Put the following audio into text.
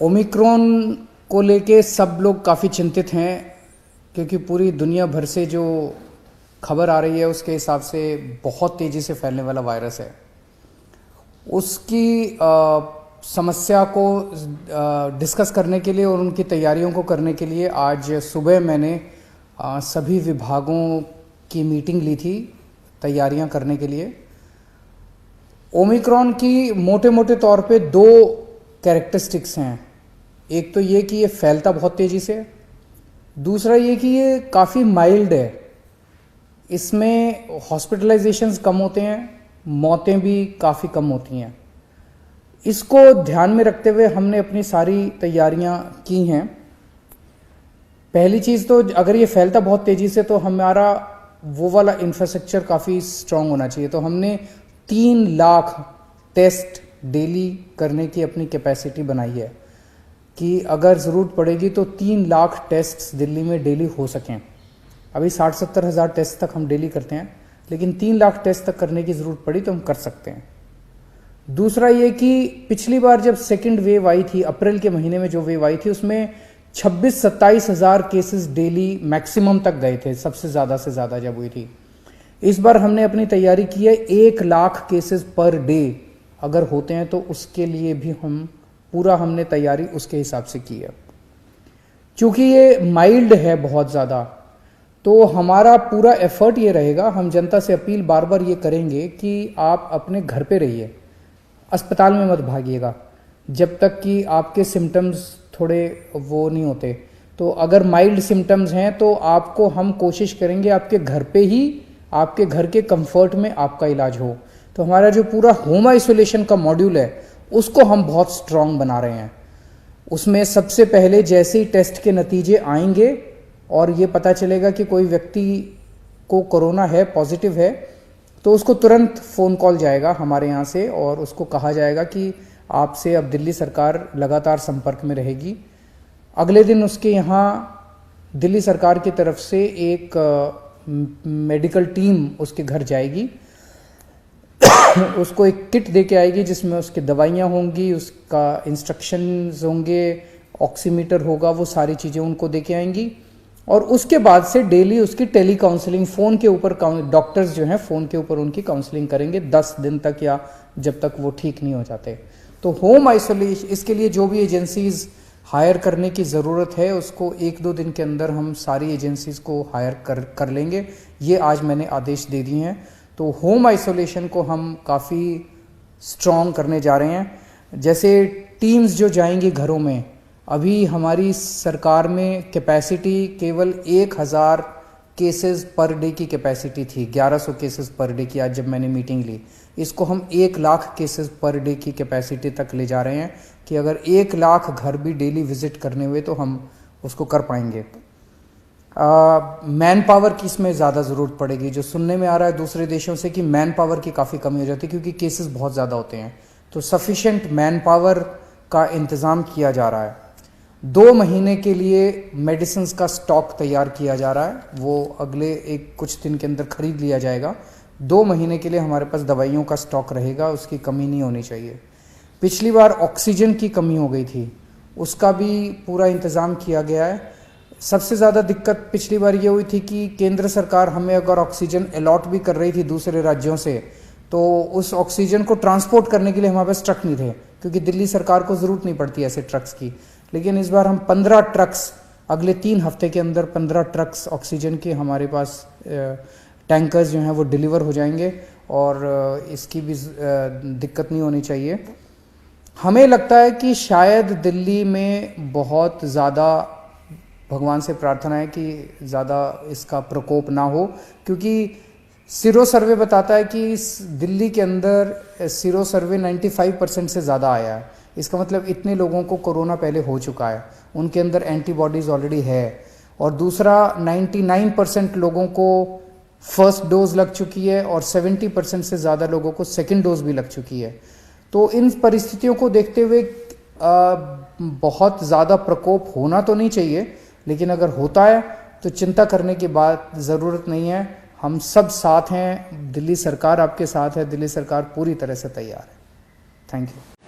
Omicron को लेके सब लोग काफ़ी चिंतित हैं क्योंकि पूरी दुनिया भर से जो खबर आ रही है उसके हिसाब से बहुत तेज़ी से फैलने वाला वायरस है। उसकी समस्या को डिस्कस करने के लिए और उनकी तैयारियों को करने के लिए आज सुबह मैंने सभी विभागों की मीटिंग ली थी तैयारियां करने के लिए। ओमिक्रॉन की मोटे मोटे तौर पे दो कैरेक्टरिस्टिक्स हैं। एक तो ये कि ये फैलता बहुत तेज़ी से, दूसरा ये कि ये काफ़ी माइल्ड है। इसमें हॉस्पिटलाइजेशंस कम होते हैं, मौतें भी काफ़ी कम होती हैं। इसको ध्यान में रखते हुए हमने अपनी सारी तैयारियां की हैं। पहली चीज़ तो अगर ये फैलता बहुत तेज़ी से तो हमारा वो वाला इंफ्रास्ट्रक्चर काफ़ी स्ट्रांग होना चाहिए। तो हमने 3 लाख टेस्ट डेली करने की अपनी कैपेसिटी बनाई है कि अगर ज़रूरत पड़ेगी तो 3 लाख टेस्ट्स दिल्ली में डेली हो सकें। अभी 60-70 हज़ार टेस्ट तक हम डेली करते हैं, लेकिन 3 लाख टेस्ट तक करने की ज़रूरत पड़ी तो हम कर सकते हैं। दूसरा ये कि पिछली बार जब सेकेंड वेव आई थी, अप्रैल के महीने में जो वेव आई थी, उसमें 26-27 हज़ार केसेस डेली मैक्सिमम तक गए थे, सबसे ज़्यादा से ज़्यादा जब हुई थी। इस बार हमने अपनी तैयारी की है 1 लाख केसेस पर डे अगर होते हैं तो उसके लिए भी हमने तैयारी उसके हिसाब से की है। चूंकि ये माइल्ड है बहुत ज़्यादा, तो हमारा पूरा एफर्ट ये रहेगा, हम जनता से अपील बार बार ये करेंगे कि आप अपने घर पे रहिए, अस्पताल में मत भागिएगा जब तक कि आपके सिम्टम्स थोड़े वो नहीं होते। तो अगर माइल्ड सिम्टम्स हैं तो आपको हम कोशिश करेंगे आपके घर पे ही, आपके घर के कंफर्ट में आपका इलाज हो। तो हमारा जो पूरा होम आइसोलेशन का मॉड्यूल है उसको हम बहुत स्ट्रांग बना रहे हैं। उसमें सबसे पहले जैसे ही टेस्ट के नतीजे आएंगे और ये पता चलेगा कि कोई व्यक्ति को कोरोना है, पॉजिटिव है, तो उसको तुरंत फ़ोन कॉल जाएगा हमारे यहाँ से और उसको कहा जाएगा कि आपसे अब दिल्ली सरकार लगातार संपर्क में रहेगी। अगले दिन उसके यहाँ दिल्ली सरकार की तरफ से एक मेडिकल टीम उसके घर जाएगी, उसको एक किट दे के आएगी जिसमें उसकी दवाइयाँ होंगी, उसका इंस्ट्रक्शंस होंगे, ऑक्सीमीटर होगा, वो सारी चीज़ें उनको दे के आएंगी। और उसके बाद से डेली उसकी टेली काउंसलिंग, फ़ोन के ऊपर डॉक्टर्स जो हैं फ़ोन के ऊपर उनकी काउंसलिंग करेंगे 10 दिन तक या जब तक वो ठीक नहीं हो जाते। तो होम आइसोलेशन, इसके लिए जो भी एजेंसीज हायर करने की ज़रूरत है उसको 1-2 दिन के अंदर हम सारी एजेंसीज को हायर कर लेंगे। ये आज मैंने आदेश दे दिए हैं। तो होम आइसोलेशन को हम काफ़ी स्ट्रॉन्ग करने जा रहे हैं। जैसे टीम्स जो जाएंगी घरों में, अभी हमारी सरकार में कैपेसिटी केवल 1000 केसेस पर डे की कैपेसिटी थी, 1100 केसेस पर डे की। आज जब मैंने मीटिंग ली, इसको हम 1 लाख केसेस पर डे की कैपेसिटी तक ले जा रहे हैं कि अगर 1 लाख घर भी डेली विजिट करने हुए तो हम उसको कर पाएंगे। मैन पावर की इसमें ज़्यादा ज़रूरत पड़ेगी। जो सुनने में आ रहा है दूसरे देशों से कि मैन पावर की काफ़ी कमी हो जाती है क्योंकि केसेस बहुत ज़्यादा होते हैं, तो सफिशेंट मैन पावर का इंतज़ाम किया जा रहा है। 2 महीने के लिए मेडिसिन का स्टॉक तैयार किया जा रहा है, वो अगले कुछ दिन के अंदर खरीद लिया जाएगा। 2 महीने के लिए हमारे पास दवाइयों का स्टॉक रहेगा, उसकी कमी नहीं होनी चाहिए। पिछली बार ऑक्सीजन की कमी हो गई थी, उसका भी पूरा इंतज़ाम किया गया है। सबसे ज़्यादा दिक्कत पिछली बार ये हुई थी कि केंद्र सरकार हमें अगर ऑक्सीजन अलॉट भी कर रही थी दूसरे राज्यों से, तो उस ऑक्सीजन को ट्रांसपोर्ट करने के लिए हमारे पास ट्रक नहीं थे क्योंकि दिल्ली सरकार को ज़रूरत नहीं पड़ती ऐसे ट्रक्स की। लेकिन इस बार हम 15 ट्रक्स, अगले 3 हफ्ते के अंदर 15 ट्रक्स ऑक्सीजन के हमारे पास टैंकर्स जो हैं वो डिलीवर हो जाएंगे और इसकी भी दिक्कत नहीं होनी चाहिए। हमें लगता है कि शायद दिल्ली में बहुत ज़्यादा, भगवान से प्रार्थना है कि ज़्यादा इसका प्रकोप ना हो, क्योंकि सीरो सर्वे बताता है कि दिल्ली के अंदर सीरो सर्वे 95% से ज़्यादा आया है। इसका मतलब इतने लोगों को कोरोना पहले हो चुका है, उनके अंदर एंटीबॉडीज़ ऑलरेडी है। और दूसरा 99% लोगों को फर्स्ट डोज लग चुकी है और 70% से ज़्यादा लोगों को सेकेंड डोज भी लग चुकी है। तो इन परिस्थितियों को देखते हुए बहुत ज़्यादा प्रकोप होना तो नहीं चाहिए, लेकिन अगर होता है तो चिंता करने की बात ज़रूरत नहीं है। हम सब साथ हैं, दिल्ली सरकार आपके साथ है, दिल्ली सरकार पूरी तरह से तैयार है। Thank you.